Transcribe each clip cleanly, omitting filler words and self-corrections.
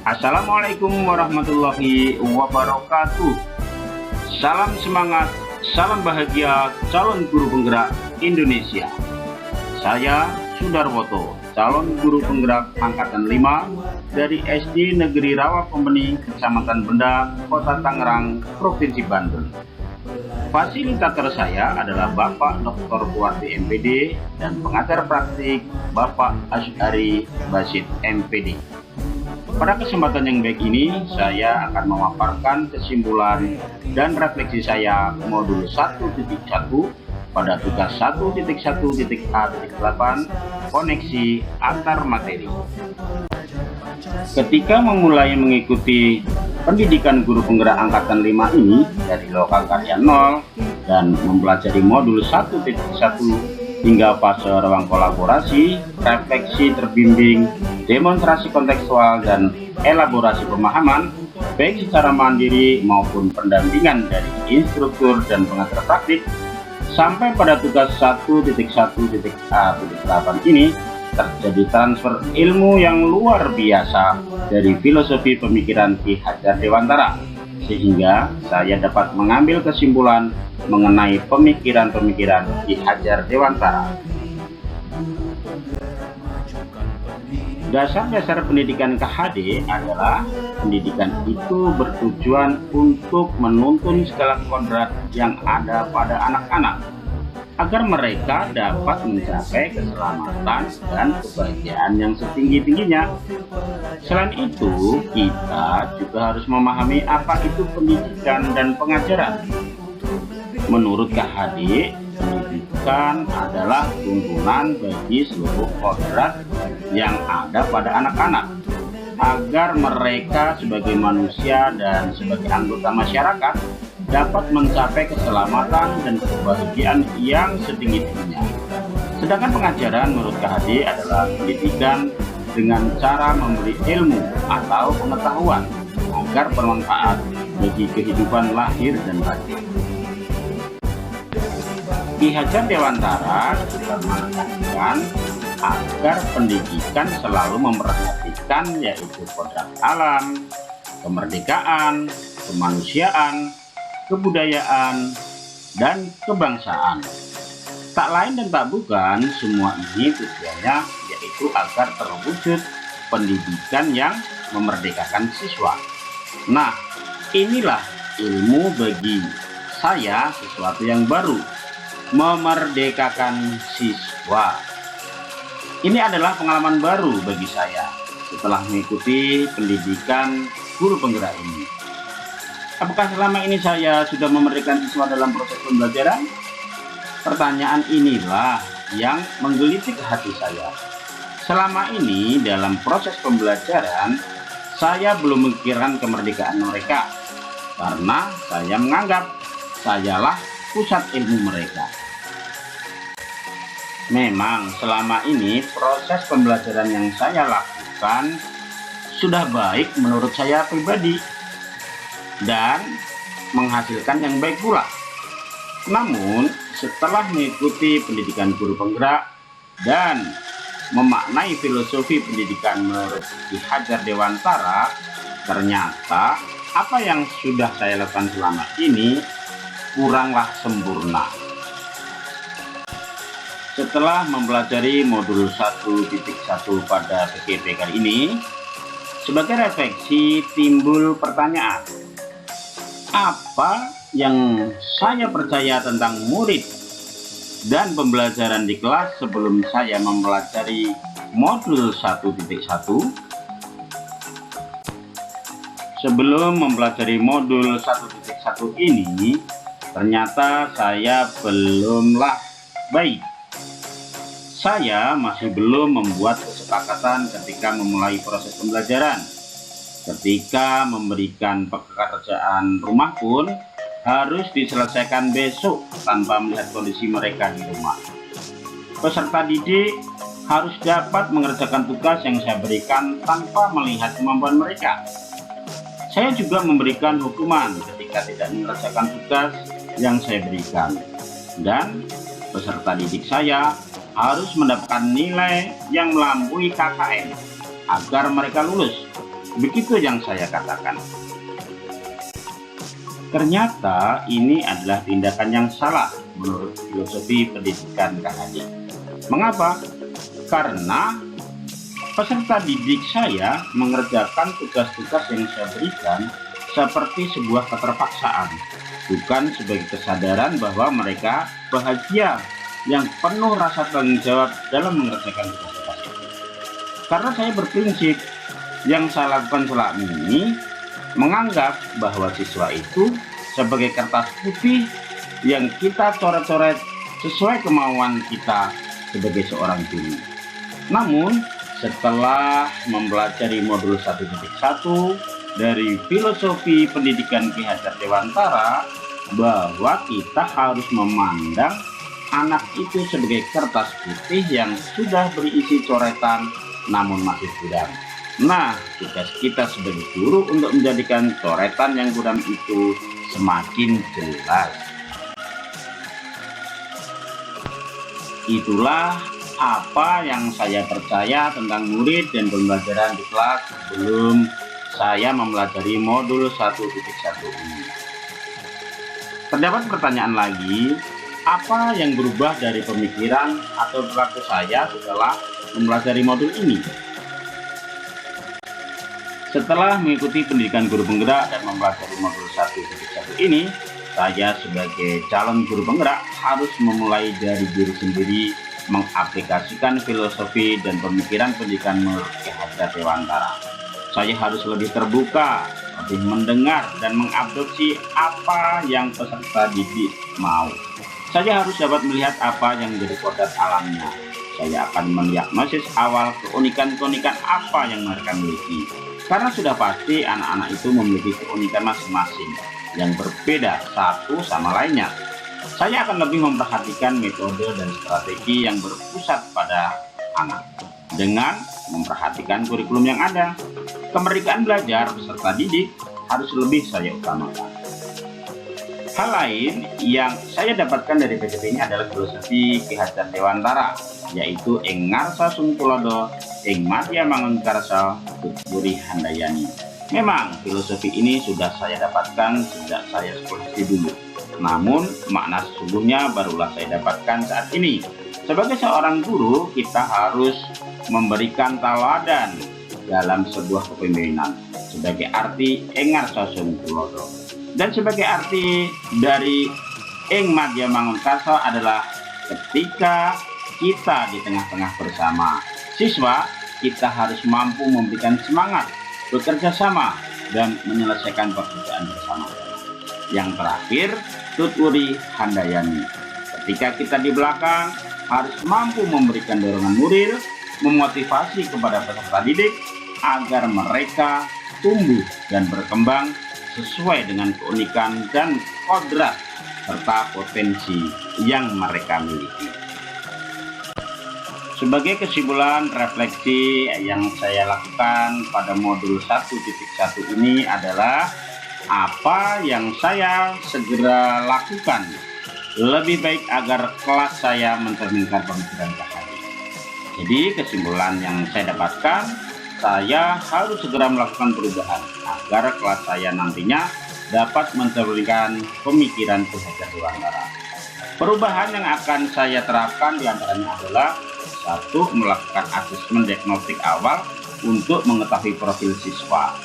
Assalamualaikum warahmatullahi wabarakatuh. Salam semangat, salam bahagia calon guru penggerak Indonesia. Saya Sudarwoto, calon guru penggerak angkatan 5 dari SD Negeri Rawa Pembeni, Kecamatan Benda, Kota Tangerang, Provinsi Banten. Fasilitator saya adalah Bapak Dr. Kuwardi MPD dan pengajar praktik Bapak Asyari Basit MPD. Pada kesempatan yang baik ini, saya akan memaparkan kesimpulan dan refleksi saya modul 1.1 pada tugas 1.1.A.8 koneksi antar materi. Ketika memulai mengikuti pendidikan guru penggerak angkatan 5 ini dari lokal karya 0 dan mempelajari modul 1.1 hingga fase ruang kolaborasi, refleksi terbimbing, demonstrasi kontekstual, dan elaborasi pemahaman, baik secara mandiri maupun pendampingan dari instruktur dan pengajar praktik, sampai pada tugas 1.1.A.8 ini terjadi transfer ilmu yang luar biasa dari filosofi pemikiran Ki Hajar Dewantara, sehingga saya dapat mengambil kesimpulan mengenai pemikiran-pemikiran Ki Hajar Dewantara. Dasar-dasar pendidikan KHD adalah pendidikan itu bertujuan untuk menuntun segala kodrat yang ada pada anak-anak agar mereka dapat mencapai keselamatan dan kebahagiaan yang setinggi-tingginya. Selain itu, kita juga harus memahami apa itu pendidikan dan pengajaran. Menurut KHD, pendidikan adalah tuntunan bagi seluruh kodrat yang ada pada anak-anak agar mereka sebagai manusia dan sebagai anggota masyarakat dapat mencapai keselamatan dan kebahagiaan yang setinggi-tingginya. Sedangkan pengajaran menurut KHD adalah pendidikan dengan cara memberi ilmu atau pengetahuan agar bermanfaat bagi kehidupan lahir dan batin. Ki Hajar Dewantara juga menekankan agar pendidikan selalu memperhatikan yaitu kodrat alam, kemerdekaan, kemanusiaan, kebudayaan, dan kebangsaan. Tak lain dan tak bukan, semua ini tujuannya yaitu agar terwujud pendidikan yang memerdekakan siswa. Nah, inilah ilmu bagi saya sesuatu yang baru, memerdekakan siswa. Ini adalah pengalaman baru bagi saya setelah mengikuti pendidikan guru penggerak ini. Apakah selama ini saya sudah memerdekakan siswa dalam proses pembelajaran? Pertanyaan inilah yang menggelitik hati saya. Selama ini dalam proses pembelajaran, saya belum memikirkan kemerdekaan mereka karena saya menganggap sayalah pusat ilmu mereka. Memang selama ini proses pembelajaran yang saya lakukan sudah baik menurut saya pribadi dan menghasilkan yang baik pula. Namun setelah mengikuti pendidikan guru penggerak dan memaknai filosofi pendidikan menurut Ki Hajar Dewantara, ternyata apa yang sudah saya lakukan selama ini kuranglah sempurna. Setelah mempelajari modul 1.1 pada PKP kali ini, sebagai refleksi timbul pertanyaan, apa yang saya percaya tentang murid dan pembelajaran di kelas sebelum saya mempelajari modul 1.1? Sebelum mempelajari modul 1.1 ini, ternyata saya belumlah baik. Saya masih belum membuat kesepakatan ketika memulai proses pembelajaran. Ketika memberikan pekerjaan rumah pun harus diselesaikan besok tanpa melihat kondisi mereka di rumah. Peserta didik harus dapat mengerjakan tugas yang saya berikan tanpa melihat kemampuan mereka. Saya juga memberikan hukuman ketika tidak mengerjakan tugas yang saya berikan. Dan peserta didik saya harus mendapatkan nilai yang melampaui KKM agar mereka lulus. Begitu yang saya katakan. Ternyata ini adalah tindakan yang salah menurut filosofi pendidikan KHD. Mengapa? Karena peserta didik saya mengerjakan tugas-tugas yang saya berikan seperti sebuah keterpaksaan, bukan sebagai kesadaran bahwa mereka bahagia yang penuh rasa tanggung jawab dalam mengerjakan tugas-tugas itu. Karena saya berprinsip, yang saya lakukan selama ini menganggap bahwa siswa itu sebagai kertas putih yang kita coret-coret sesuai kemauan kita sebagai seorang guru. Namun, setelah mempelajari modul 1.1 dari filosofi pendidikan Ki Hajar Dewantara, bahwa kita harus memandang anak itu sebagai kertas putih yang sudah berisi coretan namun masih buram. Nah, tugas kita sebagai guru untuk menjadikan coretan yang buram itu semakin jelas. Itulah apa yang saya percaya tentang murid dan pembelajaran di kelas sebelum saya mempelajari modul 1.1 ini. Terdapat pertanyaan lagi, apa yang berubah dari pemikiran atau perilaku saya setelah mempelajari modul ini? Setelah mengikuti pendidikan guru penggerak dan mempelajari modul 1.1 ini, saya sebagai calon guru penggerak harus memulai dari diri sendiri mengaplikasikan filosofi dan pemikiran pendidikan menurut Ki Hajar Dewantara. Saya harus lebih terbuka, lebih mendengar dan mengadopsi apa yang peserta didik mau. Saya harus dapat melihat apa yang menjadi kodrat alamnya. Saya akan mendiagnosis awal keunikan-keunikan apa yang mereka miliki. Karena sudah pasti anak-anak itu memiliki keunikan masing-masing yang berbeda satu sama lainnya. Saya akan lebih memperhatikan metode dan strategi yang berpusat pada anak dengan memperhatikan kurikulum yang ada. Kemerdekaan belajar peserta didik harus lebih saya utamakan. Hal lain yang saya dapatkan dari PDP ini adalah filosofi Ki Hajar Dewantara, yaitu ing ngarsa sung tulodo, ing madya mangun karsa, tuturi handayani. Memang filosofi ini sudah saya dapatkan sejak saya sekolah dulu. Namun makna sesungguhnya barulah saya dapatkan saat ini. Sebagai seorang guru, kita harus memberikan teladan dalam sebuah kepemimpinan. Sebagai arti ing ngarsa sung tulodo. Dan sebagai arti dari ing madya mangun karsa adalah ketika kita di tengah-tengah bersama siswa, kita harus mampu memberikan semangat, bekerja sama, dan menyelesaikan pekerjaan bersama. Yang terakhir, tuturi handayani. Ketika kita di belakang, harus mampu memberikan dorongan moral, memotivasi kepada peserta didik agar mereka tumbuh dan berkembang sesuai dengan keunikan dan kodrat serta potensi yang mereka miliki. Sebagai kesimpulan refleksi yang saya lakukan pada modul 1.1 ini adalah apa yang saya segera lakukan lebih baik agar kelas saya mencerminkan pemikiran KHD. Jadi kesimpulan yang saya dapatkan, saya harus segera melakukan perubahan agar kelas saya nantinya dapat mencerminkan pemikiran Ki Hajar Dewantara. Perubahan yang akan saya terapkan diantaranya adalah: 1. Melakukan asesmen diagnostik awal untuk mengetahui profil siswa.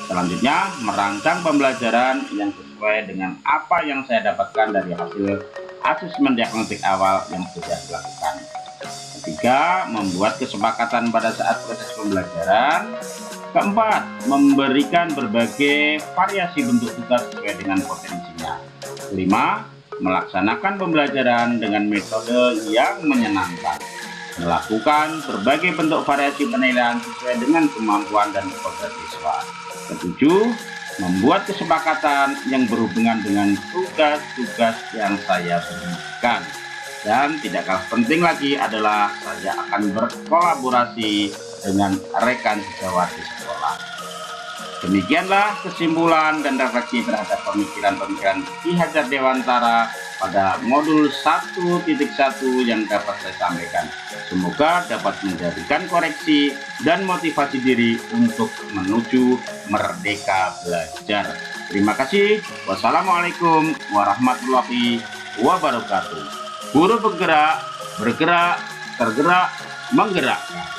Selanjutnya, merancang pembelajaran yang sesuai dengan apa yang saya dapatkan dari hasil asesmen diagnostik awal yang sudah dilakukan. Ketiga, membuat kesepakatan pada saat proses pembelajaran. Keempat, memberikan berbagai variasi bentuk tugas sesuai dengan potensinya. Kelima, melaksanakan pembelajaran dengan metode yang menyenangkan. Melakukan berbagai bentuk variasi penilaian sesuai dengan kemampuan dan kodrat siswa. Ketujuh, membuat kesepakatan yang berhubungan dengan tugas-tugas yang saya berikan. Dan tidak kalah penting lagi adalah saya akan berkolaborasi dengan rekan sejawat di sekolah. Demikianlah kesimpulan dan refleksi terhadap pemikiran-pemikiran Ki Hajar Dewantara pada modul 1.1 yang dapat saya sampaikan. Semoga dapat menjadikan koreksi dan motivasi diri untuk menuju merdeka belajar. Terima kasih. Wassalamualaikum warahmatullahi wabarakatuh. Guru bergerak, tergerak, menggerakkan.